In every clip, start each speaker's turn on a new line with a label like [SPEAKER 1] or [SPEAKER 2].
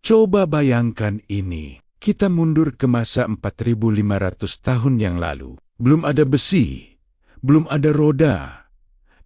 [SPEAKER 1] Coba bayangkan ini. Kita mundur ke masa 4.500 tahun yang lalu. Belum ada besi, belum ada roda,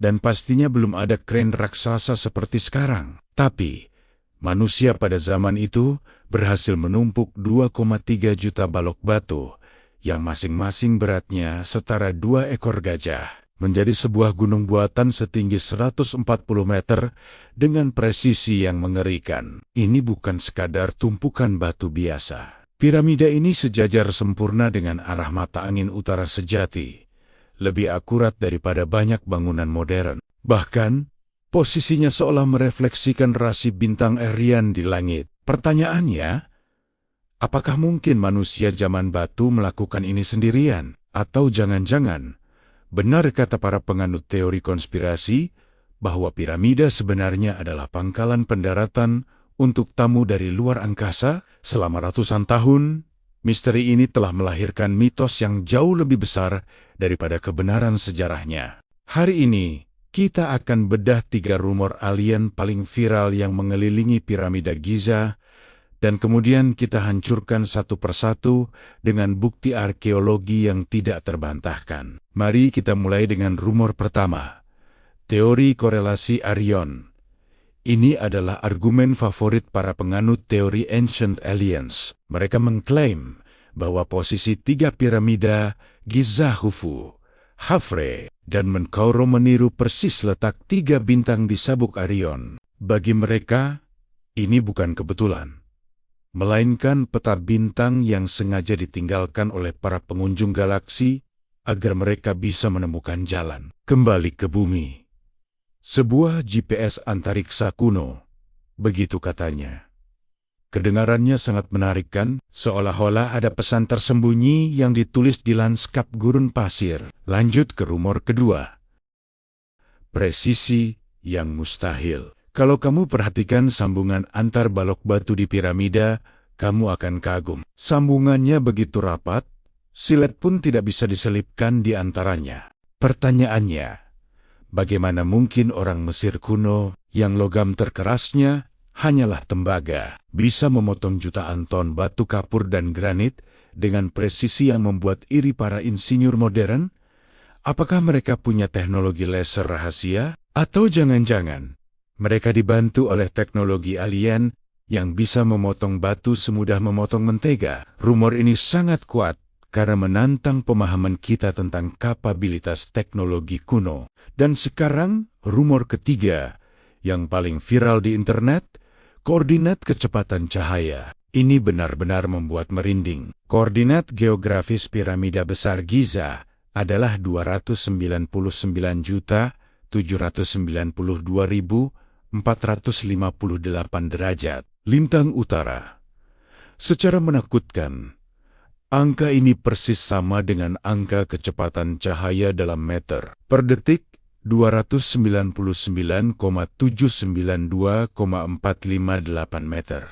[SPEAKER 1] dan pastinya belum ada kren raksasa seperti sekarang. Tapi, manusia pada zaman itu berhasil menumpuk 2,3 juta balok batu, yang masing-masing beratnya setara 2 ekor gajah, menjadi sebuah gunung buatan setinggi 140 meter dengan presisi yang mengerikan. Ini bukan sekadar tumpukan batu biasa. Piramida ini sejajar sempurna dengan arah mata angin utara sejati, lebih akurat daripada banyak bangunan modern. Bahkan, posisinya seolah merefleksikan rasi bintang Erian di langit. Pertanyaannya, apakah mungkin manusia zaman batu melakukan ini sendirian? Atau jangan-jangan, benar kata para penganut teori konspirasi, bahwa piramida sebenarnya adalah pangkalan pendaratan untuk tamu dari luar angkasa? Selama ratusan tahun, misteri ini telah melahirkan mitos yang jauh lebih besar daripada kebenaran sejarahnya. Hari ini, kita akan bedah 3 rumor alien paling viral yang mengelilingi piramida Giza, dan kemudian kita hancurkan satu persatu dengan bukti arkeologi yang tidak terbantahkan. Mari kita mulai dengan rumor pertama. Teori korelasi Arion. Ini adalah argumen favorit para penganut teori Ancient Aliens. Mereka mengklaim bahwa posisi 3 piramida, Giza Khufu, Khafre, dan Menkauro meniru persis letak 3 bintang di sabuk Arion. Bagi mereka, ini bukan kebetulan, melainkan peta bintang yang sengaja ditinggalkan oleh para pengunjung galaksi agar mereka bisa menemukan jalan kembali ke bumi. Sebuah GPS antariksa kuno, begitu katanya. Kedengarannya sangat menarik kan? Seolah-olah ada pesan tersembunyi yang ditulis di lanskap gurun pasir. Lanjut ke rumor kedua. Presisi yang mustahil. Kalau kamu perhatikan sambungan antar balok batu di piramida, kamu akan kagum. Sambungannya begitu rapat, silet pun tidak bisa diselipkan di antaranya. Pertanyaannya, bagaimana mungkin orang Mesir kuno yang logam terkerasnya hanyalah tembaga bisa memotong jutaan ton batu kapur dan granit dengan presisi yang membuat iri para insinyur modern? Apakah mereka punya teknologi laser rahasia? Atau jangan-jangan mereka dibantu oleh teknologi alien yang bisa memotong batu semudah memotong mentega? Rumor ini sangat kuat karena menantang pemahaman kita tentang kapabilitas teknologi kuno. Dan sekarang, rumor ketiga, yang paling viral di internet, koordinat kecepatan cahaya. Ini benar-benar membuat merinding. Koordinat geografis piramida besar Giza adalah 299.792.458 derajat lintang utara. Secara menakutkan, angka ini persis sama dengan angka kecepatan cahaya dalam meter per detik, 299,792,458 meter.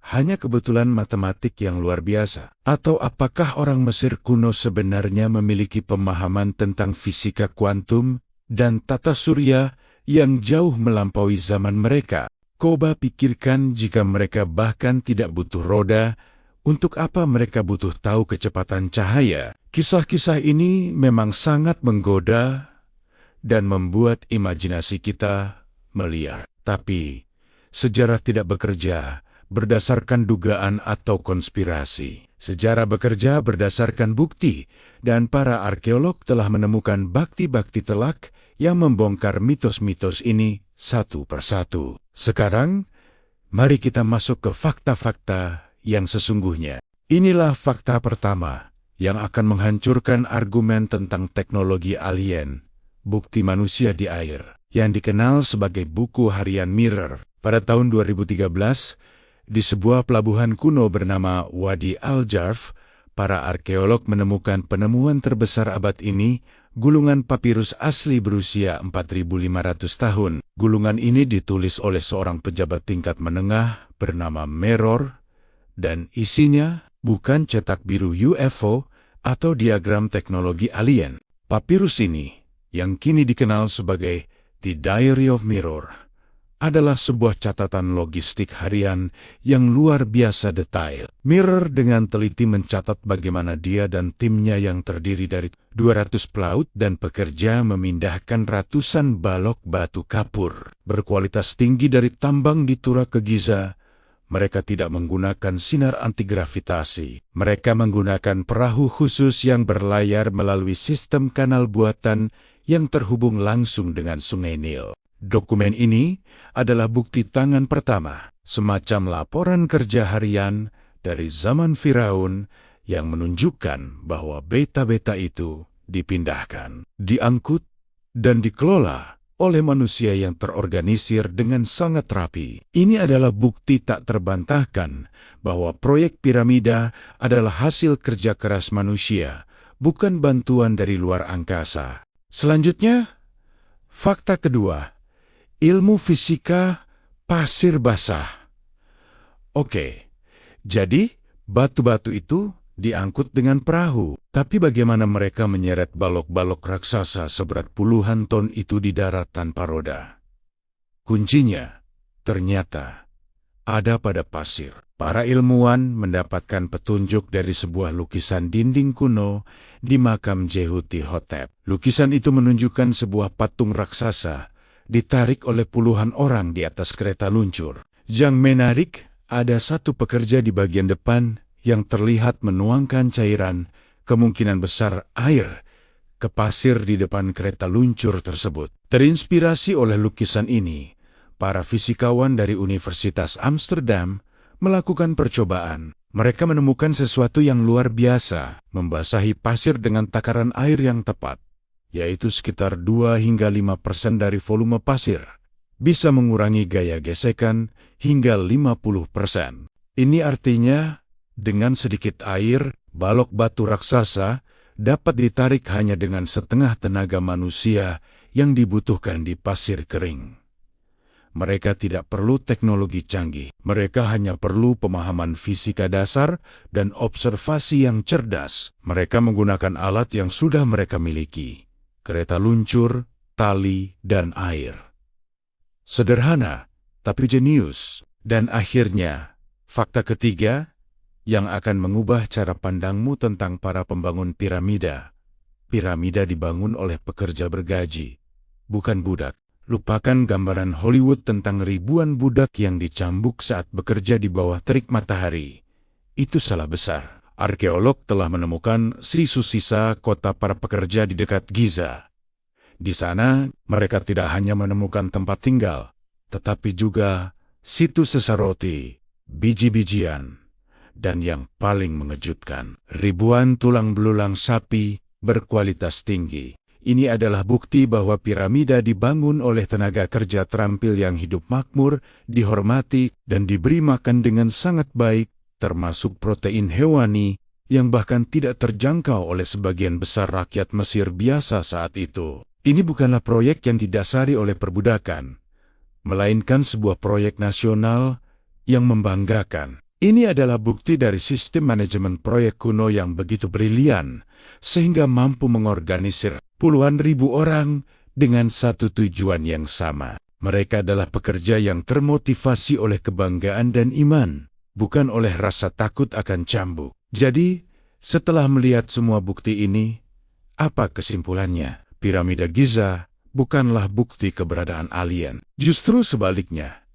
[SPEAKER 1] Hanya kebetulan matematik yang luar biasa. Atau apakah orang Mesir kuno sebenarnya memiliki pemahaman tentang fisika kuantum dan tata surya yang jauh melampaui zaman mereka? Coba pikirkan jika mereka bahkan tidak butuh roda, untuk apa mereka butuh tahu kecepatan cahaya? Kisah-kisah ini memang sangat menggoda dan membuat imajinasi kita meliar. Tapi, sejarah tidak bekerja berdasarkan dugaan atau konspirasi. Sejarah bekerja berdasarkan bukti, dan para arkeolog telah menemukan bakti-bakti telak yang membongkar mitos-mitos ini satu persatu. Sekarang, mari kita masuk ke fakta-fakta yang sesungguhnya. Inilah fakta pertama yang akan menghancurkan argumen tentang teknologi alien, bukti manusia di air, yang dikenal sebagai buku harian Mirror. Pada tahun 2013, di sebuah pelabuhan kuno bernama Wadi Al-Jarf, para arkeolog menemukan penemuan terbesar abad ini, gulungan papirus asli berusia 4.500 tahun. Gulungan ini ditulis oleh seorang pejabat tingkat menengah bernama Meror, dan isinya bukan cetak biru UFO atau diagram teknologi alien. Papirus ini, yang kini dikenal sebagai The Diary of Mirror, adalah sebuah catatan logistik harian yang luar biasa detail. Mirror dengan teliti mencatat bagaimana dia dan timnya yang terdiri dari 200 pelaut dan pekerja memindahkan ratusan balok batu kapur berkualitas tinggi dari tambang di Tura ke Giza. Mereka tidak menggunakan sinar antigravitasi. Mereka menggunakan perahu khusus yang berlayar melalui sistem kanal buatan yang terhubung langsung dengan Sungai Nil. Dokumen ini adalah bukti tangan pertama, semacam laporan kerja harian dari zaman Firaun yang menunjukkan bahwa beta-beta itu dipindahkan, diangkut, dan dikelola oleh manusia yang terorganisir dengan sangat rapi. Ini adalah bukti tak terbantahkan bahwa proyek piramida adalah hasil kerja keras manusia, bukan bantuan dari luar angkasa. Selanjutnya, fakta kedua, ilmu fisika pasir basah. Oke, jadi batu-batu itu diangkut dengan perahu. Tapi bagaimana mereka menyeret balok-balok raksasa seberat puluhan ton itu di darat tanpa roda? Kuncinya, ternyata, ada pada pasir. Para ilmuwan mendapatkan petunjuk dari sebuah lukisan dinding kuno di makam Jehutihotep. Lukisan itu menunjukkan sebuah patung raksasa ditarik oleh puluhan orang di atas kereta luncur. Yang menarik, ada satu pekerja di bagian depan yang terlihat menuangkan cairan, kemungkinan besar air, ke pasir di depan kereta luncur tersebut. Terinspirasi oleh lukisan ini, para fisikawan dari Universitas Amsterdam melakukan percobaan. Mereka menemukan sesuatu yang luar biasa, membasahi pasir dengan takaran air yang tepat, yaitu sekitar 2 hingga 5% dari volume pasir. Bisa mengurangi gaya gesekan hingga 50%. Ini artinya, dengan sedikit air, balok batu raksasa dapat ditarik hanya dengan setengah tenaga manusia yang dibutuhkan di pasir kering. Mereka tidak perlu teknologi canggih. Mereka hanya perlu pemahaman fisika dasar dan observasi yang cerdas. Mereka menggunakan alat yang sudah mereka miliki: kereta luncur, tali, dan air. Sederhana, tapi jenius. Dan akhirnya, fakta ketiga yang akan mengubah cara pandangmu tentang para pembangun piramida. Piramida dibangun oleh pekerja bergaji, bukan budak. Lupakan gambaran Hollywood tentang ribuan budak yang dicambuk saat bekerja di bawah terik matahari. Itu salah besar. Arkeolog telah menemukan sisa kota para pekerja di dekat Giza. Di sana, mereka tidak hanya menemukan tempat tinggal, tetapi juga situs sisa roti, biji-bijian, dan yang paling mengejutkan, ribuan tulang belulang sapi berkualitas tinggi. Ini adalah bukti bahwa piramida dibangun oleh tenaga kerja terampil yang hidup makmur, dihormati, dan diberi makan dengan sangat baik, termasuk protein hewani yang bahkan tidak terjangkau oleh sebagian besar rakyat Mesir biasa saat itu. Ini bukanlah proyek yang didasari oleh perbudakan, melainkan sebuah proyek nasional yang membanggakan. Ini adalah bukti dari sistem manajemen proyek kuno yang begitu brilian, sehingga mampu mengorganisir puluhan ribu orang dengan satu tujuan yang sama. Mereka adalah pekerja yang termotivasi oleh kebanggaan dan iman, bukan oleh rasa takut akan cambuk. Jadi, setelah melihat semua bukti ini, apa kesimpulannya? Piramida Giza bukanlah bukti keberadaan alien. Justru sebaliknya,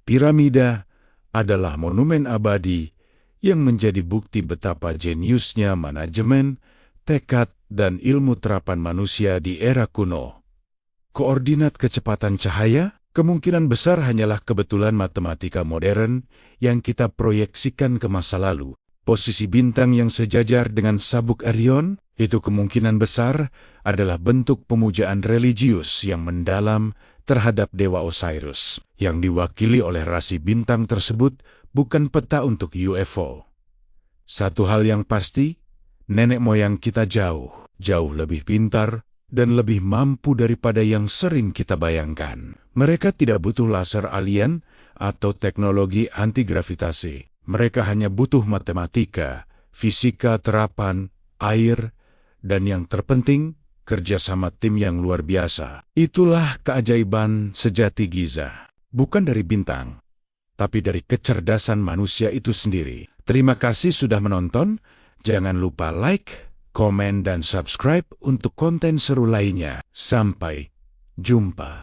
[SPEAKER 1] piramida adalah monumen abadi yang menjadi bukti betapa jeniusnya manajemen, tekad, dan ilmu terapan manusia di era kuno. Koordinat kecepatan cahaya kemungkinan besar hanyalah kebetulan matematika modern yang kita proyeksikan ke masa lalu. Posisi bintang yang sejajar dengan sabuk Orion itu kemungkinan besar adalah bentuk pemujaan religius yang mendalam terhadap Dewa Osiris. Yang diwakili oleh rasi bintang tersebut bukan peta untuk UFO. Satu hal yang pasti, nenek moyang kita jauh lebih pintar dan lebih mampu daripada yang sering kita bayangkan. Mereka tidak butuh laser alien atau teknologi antigravitasi. Mereka hanya butuh matematika, fisika terapan, air, dan yang terpenting, kerjasama tim yang luar biasa. Itulah keajaiban sejati Giza. bukan dari bintang, tapi dari kecerdasan manusia itu sendiri. Terima kasih sudah menonton. Jangan lupa like, komen, dan subscribe untuk konten seru lainnya. Sampai jumpa.